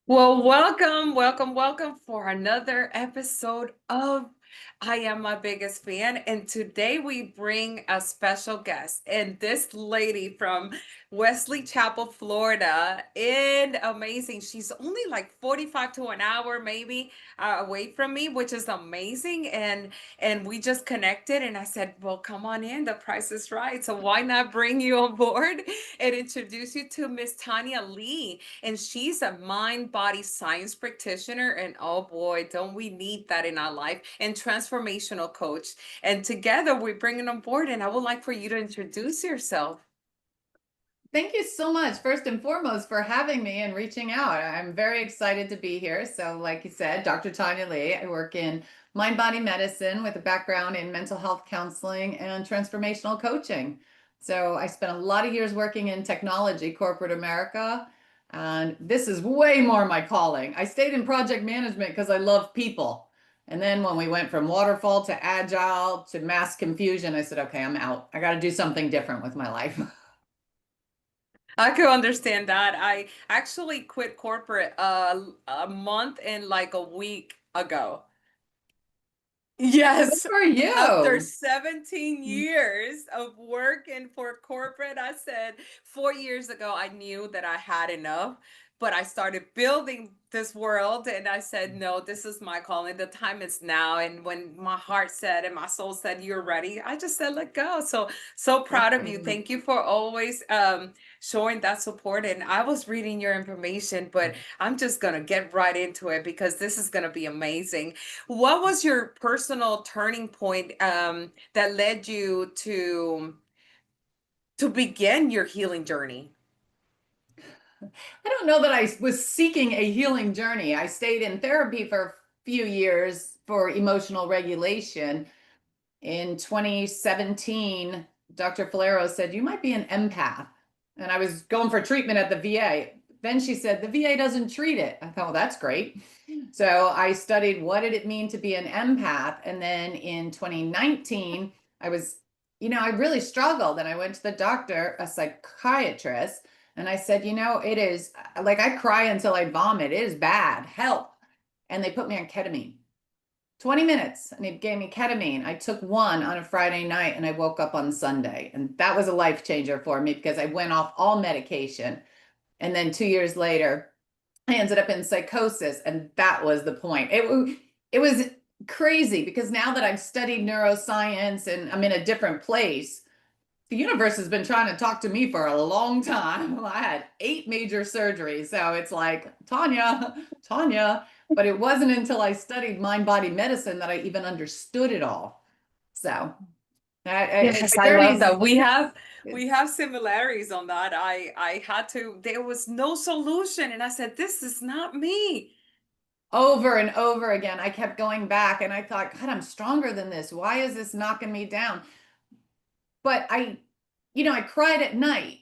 Well, welcome for another episode of I Am My Biggest Fan. And today we bring a special guest, and this lady from Wesley Chapel, Florida. And amazing. She's only like 45 to an hour, maybe away from me, which is amazing. And we just connected, and I said, well, come on in. The price is right. So why not bring you on board and introduce you to Miss Tanya Lea? And she's a mind body science practitioner. And oh boy, don't we need that in our life? And transformational coach. And together we bring it on board. And I would like for you to introduce yourself. Thank you so much, first and foremost, for having me and reaching out. I'm very excited to be here. So, like you said, Dr. Tanya Lea, I work in mind body medicine with a background in mental health counseling and transformational coaching. So, I spent a lot of years working in technology, corporate America, and this is way more my calling. I stayed in project management because I love people. And then when we went from waterfall to agile to mass confusion, I said, okay, I'm out. I got to do something different with my life. I could understand that. I actually quit corporate a month and like a week ago. Good Yes. for After you. 17 years of working for corporate, I said 4 years ago, I knew that I had enough, but I started building this world and I said, no, this is my calling. The time is now. And when my heart said and my soul said, you're ready, I just said, let go. So proud of you. Thank you for always showing that support. And I was reading your information, but I'm just going to get right into it because this is going to be amazing. What was your personal turning point that led you to begin your healing journey? I don't know that I was seeking a healing journey. I stayed in therapy for a few years for emotional regulation. In 2017, Dr. Falero said, you might be an empath. And I was going for treatment at the VA. Then she said, the VA doesn't treat it. I thought, well, that's great. So I studied what did it mean to be an empath. And then in 2019, I was, I really struggled and I went to the doctor, a psychiatrist, and I said, it is like I cry until I vomit. It is bad. Help. And they put me on ketamine. 20 minutes and he gave me ketamine. I took one on a Friday night and I woke up on Sunday. And that was a life changer for me because I went off all medication. And then 2 years later, I ended up in psychosis. And that was the point. It was crazy because now that I've studied neuroscience and I'm in a different place, the universe has been trying to talk to me for a long time. I had 8 major surgeries. So it's like, Tanya, Tanya. But it wasn't until I studied mind body medicine that I even understood it all. So Yes, my I love journey's that. We have similarities on that. I had to, there was no solution and I said, this is not me. over and over again. I kept going back and I thought, God, I'm stronger than this. Why is this knocking me down? But I cried at night,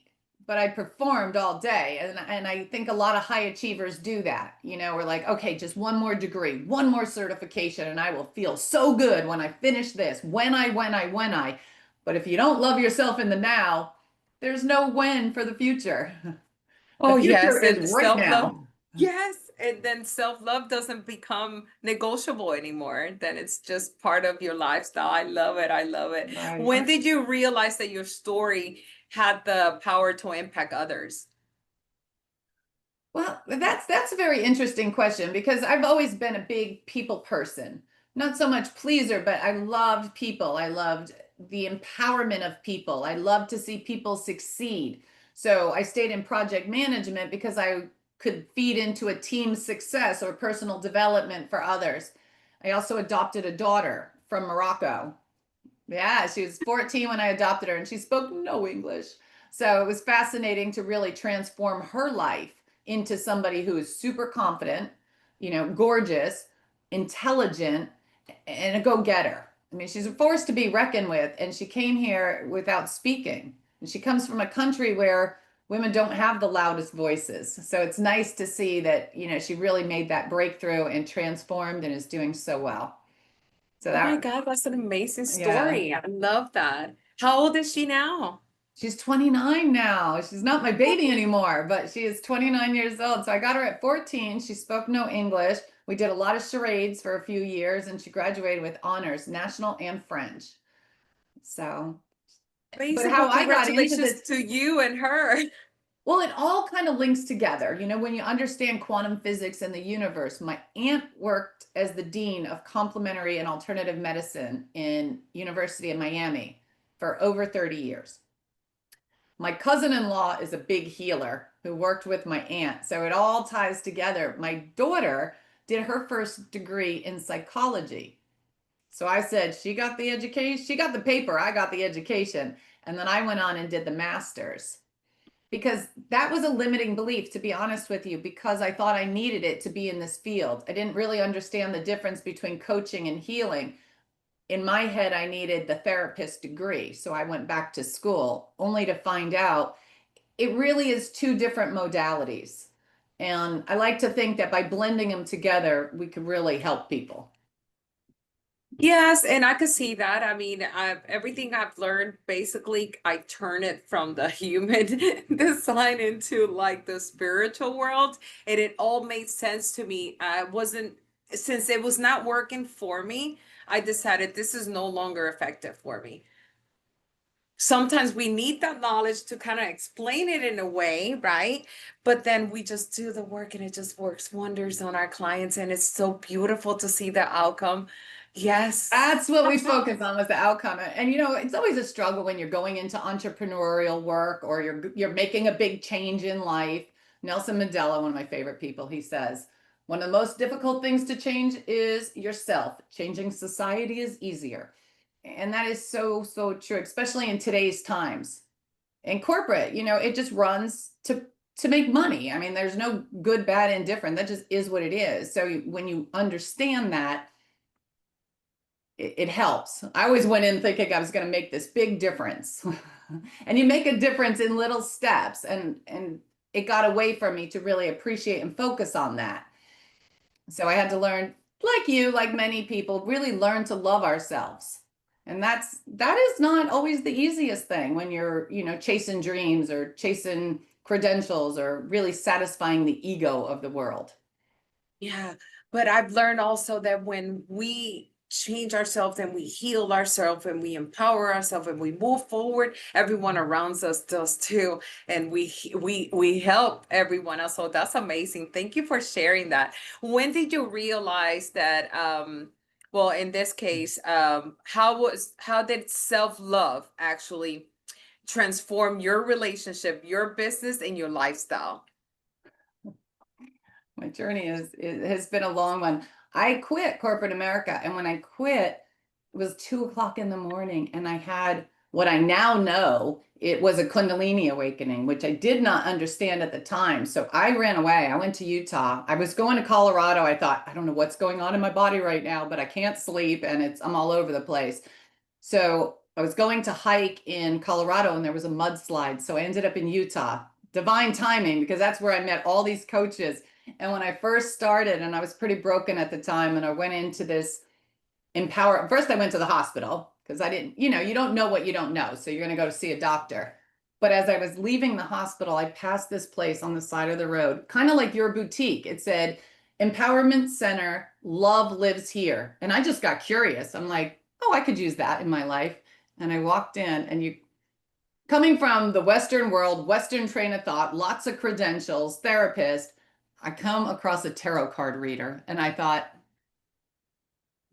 but I performed all day. And I think a lot of high achievers do that. We're like, okay, just one more degree, one more certification, and I will feel so good when I finish this. When I. But if you don't love yourself in the now, there's no when for the future. The Oh, future yes. is And right self-love. now. Yes. And then self-love doesn't become negotiable anymore. Then it's just part of your lifestyle. I love it. I love it. Right. When did you realize that your story had the power to impact others? Well, that's a very interesting question because I've always been a big people person. Not so much pleaser, but I loved people. I loved the empowerment of people. I loved to see people succeed. So I stayed in project management because I could feed into a team's success or personal development for others. I also adopted a daughter from Morocco. Yeah, she was 14 when I adopted her and she spoke no English. So it was fascinating to really transform her life into somebody who is super confident, gorgeous, intelligent, and a go-getter. I mean, she's a force to be reckoned with, and she came here without speaking. And she comes from a country where women don't have the loudest voices. So it's nice to see that, she really made that breakthrough and transformed and is doing so well. So Oh my that, God, that's an amazing yeah. story. I love that. How old is she now? She's 29 now. She's not my baby anymore, but she is 29 years old. So I got her at 14. She spoke no English. We did a lot of charades for a few years, and she graduated with honors, national and French. So, but Amazing. how Well, I got into congratulations this, to you and her. well, it all kind of links together. You know, when you understand quantum physics and the universe, my aunt worked as the dean of complementary and alternative medicine in University of Miami for over 30 years. My cousin-in-law is a big healer who worked with my aunt. So it all ties together. My daughter did her first degree in psychology. So I said, she got the education, she got the paper, I got the education. And then I went on and did the master's because that was a limiting belief, to be honest with you, because I thought I needed it to be in this field. I didn't really understand the difference between coaching and healing. In my head, I needed the therapist degree. So I went back to school only to find out it really is two different modalities. And I like to think that by blending them together, we could really help people. Yes, and I could see that. I mean, everything I've learned, basically, I turn it from the human design into like the spiritual world, and it all made sense to me. I wasn't, since it was not working for me, I decided this is no longer effective for me. Sometimes we need that knowledge to kind of explain it in a way, right? But then we just do the work and it just works wonders on our clients, and it's so beautiful to see the outcome. Yes. That's what we focus on was the outcome. And you know, it's always a struggle when you're going into entrepreneurial work or you're making a big change in life. Nelson Mandela, one of my favorite people, he says, one of the most difficult things to change is yourself. Changing society is easier. And that is so, so true, especially in today's times. In corporate, you know, it just runs to make money. I mean, there's no good, bad, indifferent. That just is what it is. So when you understand that, it helps. I always went in thinking I was going to make this big difference. And you make a difference in little steps, and it got away from me to really appreciate and focus on that. So I had to learn, like you, like many people, really learn to love ourselves. And that is not always the easiest thing when you're, you know, chasing dreams or chasing credentials or really satisfying the ego of the world. Yeah, but I've learned also that when we change ourselves and we heal ourselves and we empower ourselves and we move forward, everyone around us does too, and we help everyone else. So that's amazing. Thank you for sharing that. When did you realize that well, in this case, how did self-love actually transform your relationship, your business, and your lifestyle? My journey it has been a long one. I quit corporate America, and when I quit, it was 2 o'clock in the morning, and I had what I now know it was a Kundalini awakening, which I did not understand at the time. So I ran away. I went to Utah. I was going to Colorado. I thought, I don't know what's going on in my body right now, but I can't sleep, and I'm all over the place. So I was going to hike in Colorado, and there was a mudslide. So I ended up in Utah. Divine timing, because that's where I met all these coaches. And when I first started, and I was pretty broken at the time, and I went into this empower. First, I went to the hospital because I didn't, you know, you don't know what you don't know. So you're going to go to see a doctor. But as I was leaving the hospital, I passed this place on the side of the road, kind of like your boutique. It said, Empowerment Center, love lives here. And I just got curious. I'm like, oh, I could use that in my life. And I walked in, and you, coming from the Western world, Western train of thought, lots of credentials, therapist, I come across a tarot card reader, and I thought,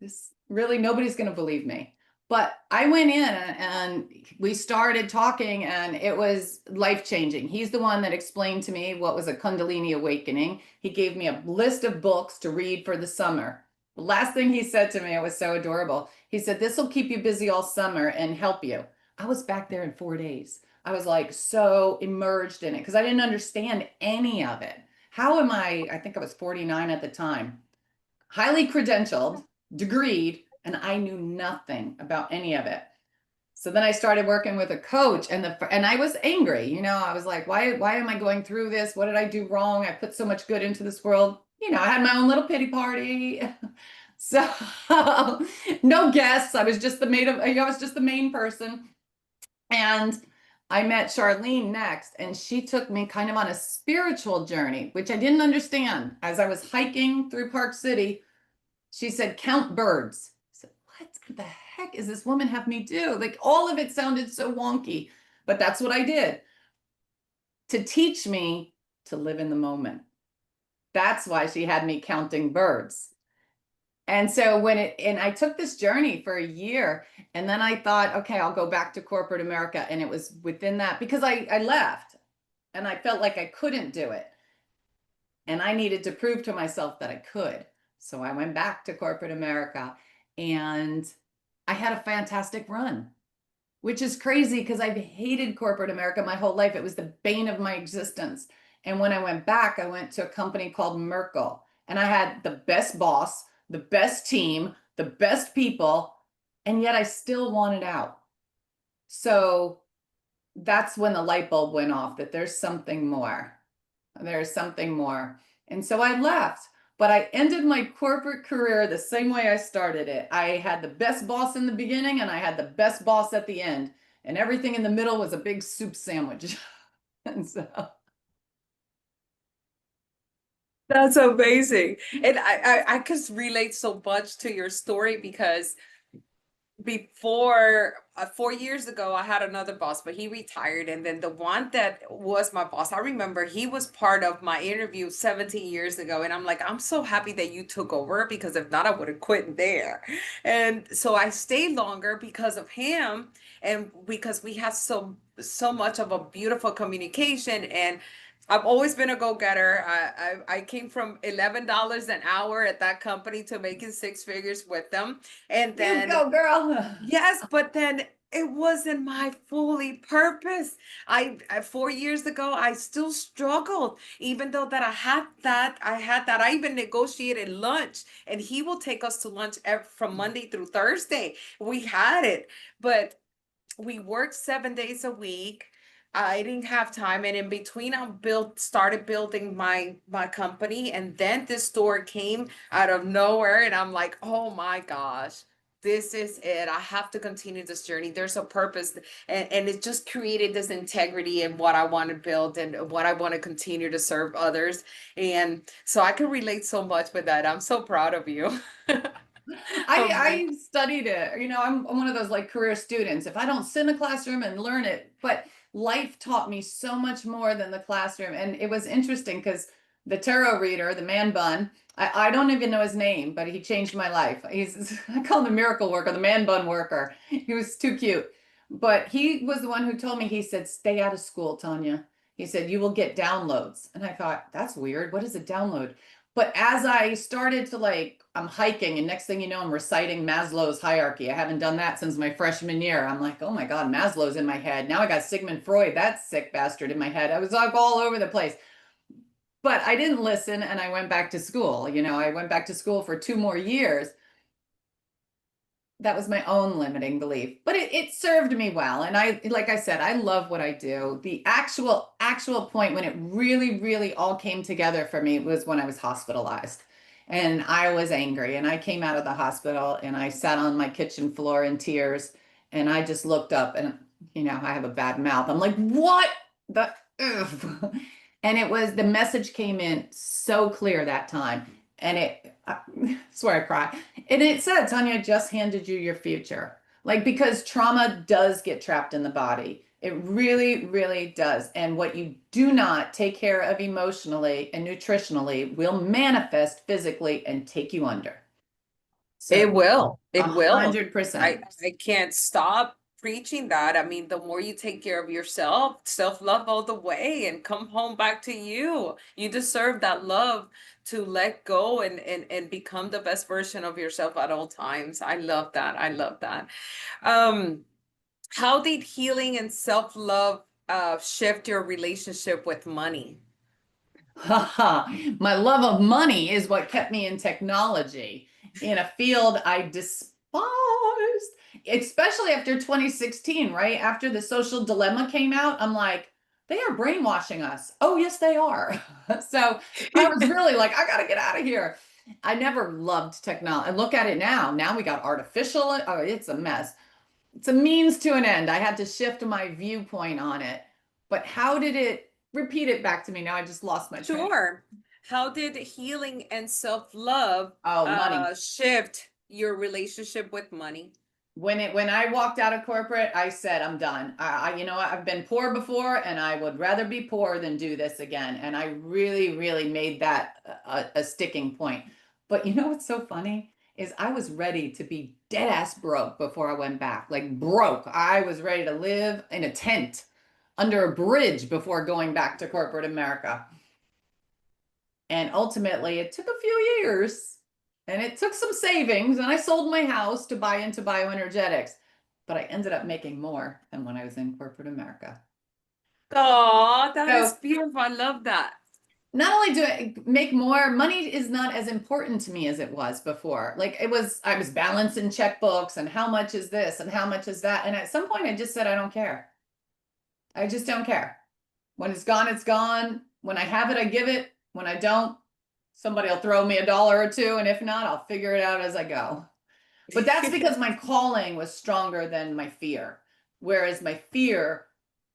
this really nobody's going to believe me. But I went in and we started talking, and it was life changing. He's the one that explained to me what was a Kundalini awakening. He gave me a list of books to read for the summer. The last thing he said to me, it was so adorable. He said, this will keep you busy all summer and help you. I was back there in 4 days. I was like so immersed in it because I didn't understand any of it. How am I think I was 49 at the time, highly credentialed, degreed, and I knew nothing about any of it. So then I started working with a coach, and I was angry. You know, I was like, why am I going through this? What did I do wrong? I put so much good into this world. You know, I had my own little pity party. So no guests. I was just the main person. And I met Charlene next, and she took me kind of on a spiritual journey, which I didn't understand. As I was hiking through Park City, she said, count birds. I said, what the heck is this woman have me do? Like all of it sounded so wonky, but that's what I did to teach me to live in the moment. That's why she had me counting birds. And so and I took this journey for a year, and then I thought, okay, I'll go back to corporate America. And it was within that because I left and I felt like I couldn't do it. And I needed to prove to myself that I could. So I went back to corporate America and I had a fantastic run, which is crazy because I've hated corporate America my whole life. It was the bane of my existence. And when I went back, I went to a company called Merkle, and I had the best boss, the best team, the best people, and yet I still wanted out. So that's when the light bulb went off that there's something more. There's something more. And so I left, but I ended my corporate career the same way I started it. I had the best boss in the beginning and I had the best boss at the end, and everything in the middle was a big soup sandwich. And so, That's amazing. And I could relate so much to your story because before 4 years ago I had another boss, but he retired, and then the one that was my boss, I remember he was part of my interview 17 years ago, and I'm like, I'm so happy that you took over because if not I would have quit there. And so I stayed longer because of him, and because we had so much of a beautiful communication. And I've always been a go-getter. I came from $11 an hour at that company to making six figures with them. And you then go, girl. yes, but then it wasn't my fully purpose. 4 years ago, I still struggled, even though that I had that. I even negotiated lunch, and he will take us to lunch from Monday through Thursday. We had it, but we worked 7 days a week. I didn't have time, and in between, I started building my company, and then this store came out of nowhere, and I'm like, oh my gosh, this is it. I have to continue this journey. There's a purpose, and it just created this integrity in what I want to build and what I want to continue to serve others. And so I can relate so much with that. I'm so proud of you. Um, I studied it. I'm one of those like career students. If I don't sit in a classroom and learn it, but life taught me so much more than the classroom. And it was interesting because the tarot reader, the man bun, I don't even know his name, but he changed my life. I call him the miracle worker, the man bun worker. He was too cute. But he was the one who told me, he said, stay out of school, Tanya. He said, you will get downloads. And I thought, that's weird. What is a download? But as I started to I'm hiking, and next thing you know, I'm reciting Maslow's hierarchy. I haven't done that since my freshman year. I'm like, oh my God, Maslow's in my head. Now I got Sigmund Freud, that sick bastard, in my head. I was like all over the place. But I didn't listen and I went back to school. I went back to school for 2 more years. That was my own limiting belief, but it served me well. And like I said, I love what I do. The actual point when it really all came together for me was when I was hospitalized, and I was angry, and I came out of the hospital and I sat on my kitchen floor in tears, and I just looked up, and I have a bad mouth. I'm like, what the ugh? And it was, the message came in so clear that time. And I swear I cry. And it said, Tanya just handed you your future. Like, because trauma does get trapped in the body. It really does. And what you do not take care of emotionally and nutritionally will manifest physically and take you under. So It will. a It will. hundred I percent. I can't stop preaching that. I mean, the more you take care of yourself, self-love all the way, and come home back to you. You deserve that love to let go and become the best version of yourself at all times. I love that. I love that. Um, how did healing and self-love shift your relationship with money? My love of money is what kept me in technology, in a field I despised, especially after 2016, right? After the social dilemma came out, I'm like, they are brainwashing us. Oh, yes, they are. So I was really like, I got to get out of here. I never loved technology. I look at it now. Now we got artificial, oh, it's a mess. it's a means to an end. I had to shift my viewpoint on it. But how did it repeat it back to me? Now I just lost my train. Sure. How did healing and self-love Oh, money. shift your relationship with money? When I walked out of corporate, I said, I'm done. You know what? I've been poor before, and I would rather be poor than do this again. And I really, really made that a sticking point. But you know what's so funny is I was ready to be dead ass broke before I went back. Like broke. I was ready to live in a tent under a bridge before going back to corporate America. And ultimately, it took a few years and it took some savings. And I sold my house to buy into bioenergetics, but I ended up making more than when I was in corporate America. Oh, that is So beautiful. I love that. not only do I make more, money is not as important to me as it was before. Like I was balancing checkbooks and how much is this and how much is that. And at some point, I just said, I don't care. I just don't care. When it's gone, it's gone. When I have it, I give it. When I don't, somebody will throw me $1 or two. And if not, I'll figure it out as I go. But that's because my calling was stronger than my fear. Whereas my fear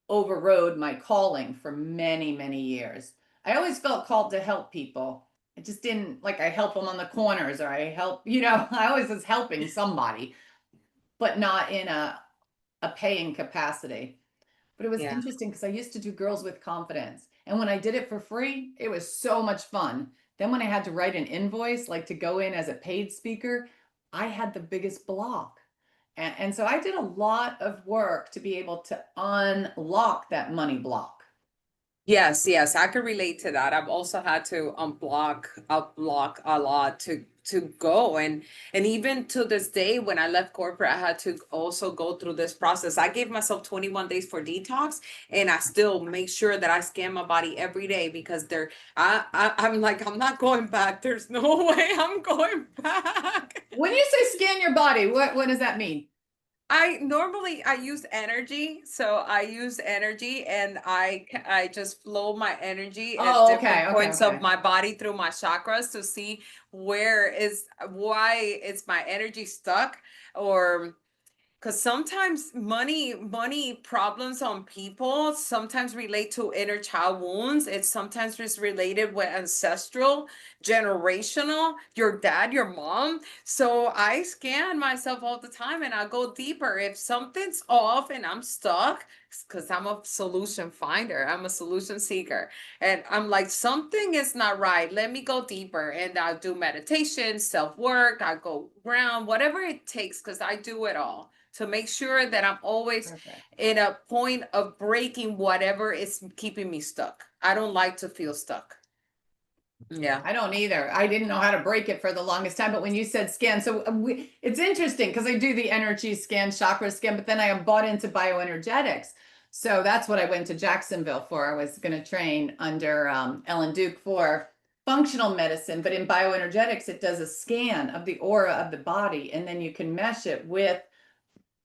overrode my calling for many, many years. I always felt called to help people. I just didn't like I help them on the corners or I help, I always was helping somebody, but not in a paying capacity. But it was Yeah. interesting because I used to do girls with confidence. And when I did it for free, it was so much fun. Then when I had to write an invoice, like to go in as a paid speaker, I had the biggest block. And so I did a lot of work to be able to unlock that money block. Yes, yes, I could relate to that. I've also had to unblock a lot to go, and even to this day when I left corporate, I had to also go through this process. I gave myself 21 days for detox, and I still make sure that I scan my body every day because I'm like, I'm not going back. There's no way I'm going back. When you say scan your body, what does that mean? I use energy. So I use energy and I just flow my energy at Oh, okay, different okay, points of okay. my body through my chakras to see why is my energy stuck, or because sometimes money problems on people sometimes relate to inner child wounds. It's sometimes just related with ancestral, generational, your dad, your mom. So I scan myself all the time and I go deeper. If something's off and I'm stuck, because I'm a solution finder, I'm a solution seeker. And I'm like, something is not right. Let me go deeper. And I'll do meditation, self-work, I go ground, whatever it takes, because I do it all to make sure that I'm always Perfect. in a point of breaking whatever is keeping me stuck. I don't like to feel stuck. Yeah. I don't either. I didn't know how to break it for the longest time, but when you said scan, so it's interesting because I do the energy scan, chakra scan, but then I bought into bioenergetics. So that's what I went to Jacksonville for. I was going to train under Ellen Duke for functional medicine, but in bioenergetics, it does a scan of the aura of the body, and then you can mesh it with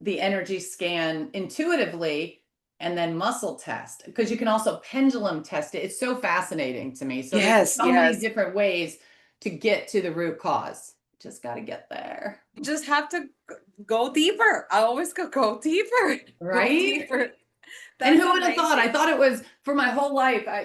the energy scan intuitively and then muscle test because you can also pendulum test it. It's so fascinating to me. So there's Yes, so many yes. different ways to get to the root cause. Just got to get there. You just have to go deeper. I always go deeper. Go Right? deeper. And That's who would have thought? I amazing. thought it was for my whole life. I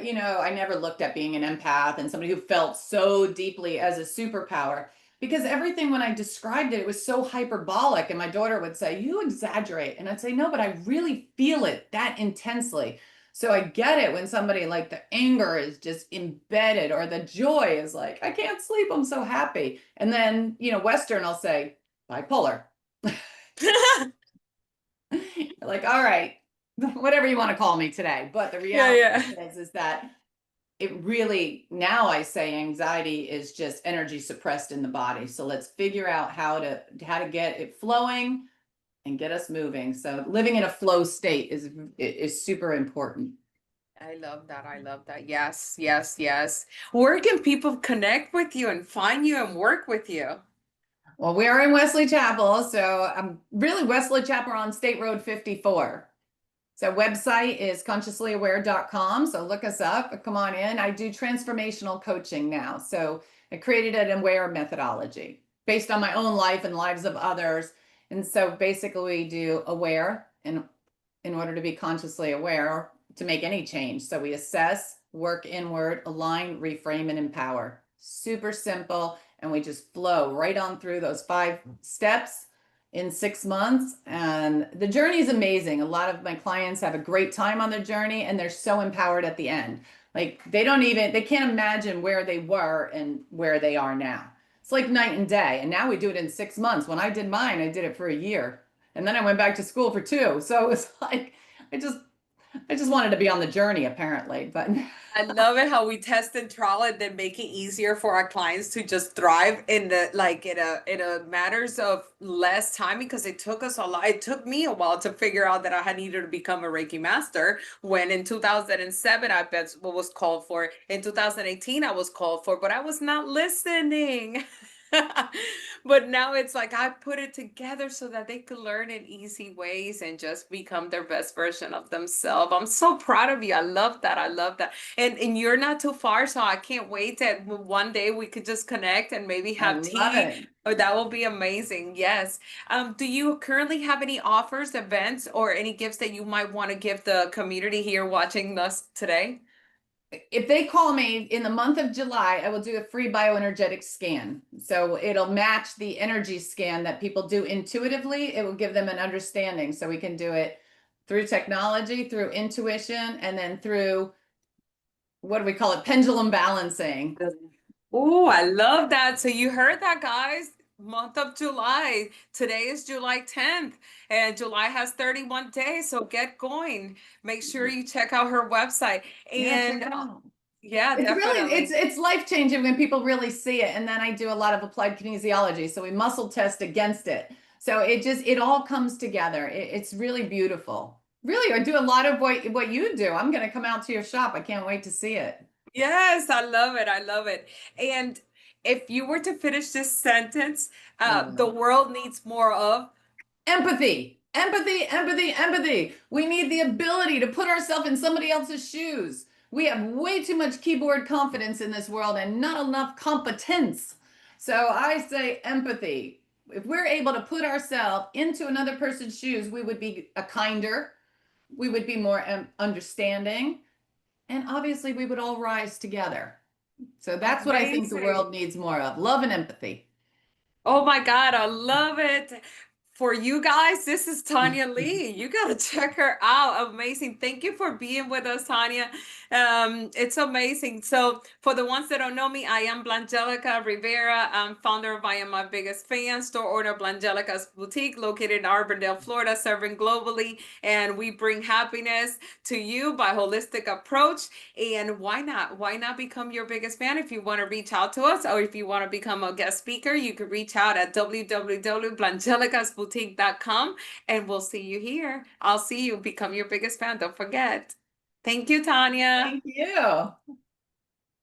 never looked at being an empath and somebody who felt so deeply as a superpower because everything when I described it, it was so hyperbolic. And my daughter would say, "You exaggerate." And I'd say, "No, but I really feel it that intensely." So I get it when somebody like the anger is just embedded or the joy is like, "I can't sleep. I'm so happy." And then, Western, I'll say, bipolar. Like, all right, whatever you want to call me today. But the Yeah, reality yeah. is that it really, now I say anxiety is just energy suppressed in the body. So let's figure out how to get it flowing and get us moving. So living in a flow state is super important. I love that. I love that. Yes, yes, yes. Where can people connect with you and find you and work with you? Well, we are in Wesley Chapel, so I'm really Wesley Chapel on State Road 54. So website is consciouslyaware.com. So look us up, come on in. I do transformational coaching now. So I created an aware methodology based on my own life and lives of others. And so basically we do aware in order to be consciously aware to make any change. So we assess, work inward, align, reframe, and empower. Super simple. And we just flow right on through those 5 steps in 6 months. And the journey is amazing. A lot of my clients have a great time on their journey and they're so empowered at the end. Like they can't imagine where they were and where they are now. It's like night and day. And now we do it in 6 months. When I did mine, I did it for a year. And then I went back to school for 2. So it was like I just I just wanted to be on the journey apparently, but I love it how we test and trial and then make it easier for our clients to just thrive in the like in a matters of less time because it took us a lot. It took me a while to figure out that I had needed to become a Reiki master when in 2007 I bet what was called for. In 2018 I was called for, but I was not listening. But now it's like I put it together so that they could learn in easy ways and just become their best version of themselves. I'm so proud of you. I love that. I love that. And you're not too far, so I can't wait that one day we could just connect and maybe I have love tea. it. Oh, that will be amazing. Yes. Do you currently have any offers, events, or any gifts that you might want to give the community here watching us today? If they call me in the month of July, I will do a free bioenergetic scan. So it'll match the energy scan that people do intuitively. It will give them an understanding. So we can do it through technology, through intuition, and then through what do we call it? Pendulum balancing. Oh, I love that. So you heard that, guys. Month of July. Today is July 10th, and July has 31 days. So get going. Make sure you check out her website. Yeah, check And it out. yeah, It's really definitely. it's life changing when people really see it. And then I do a lot of applied kinesiology. So we muscle test against it. So it all comes together. It's really beautiful. Really, I do a lot of what you do. I'm going to come out to your shop. I can't wait to see it. Yes, I love it. I love it. And if you were to finish this sentence, the Uh, world needs more of. Empathy, empathy, empathy, empathy. We need the ability to put ourselves in somebody else's shoes. We have way too much keyboard confidence in this world and not enough competence. So I say empathy. If we're able to put ourselves into another person's shoes, we would be a kinder, we would be more understanding, and obviously we would all rise together. So that's what I think the Amazing. world needs more of, love and empathy. Oh my God, I love it. For you guys, this is Tanya Lee. You got to check her out. Amazing. Thank you for being with us, Tanya. It's amazing. So, for the ones that don't know me, I am Blangelika Rivera. I'm founder of I Am My Biggest Fan, store owner of Blangelika's Boutique, located in Arbondale, Florida, serving globally. And we bring happiness to you by holistic approach. And why not? Why not become your biggest fan? If you want to reach out to us or if you want to become a guest speaker, you could reach out at www.blangelicasboutique.com and we'll see you here. I'll see you. Become your biggest fan. Don't forget. Thank you, Tanya. Thank you.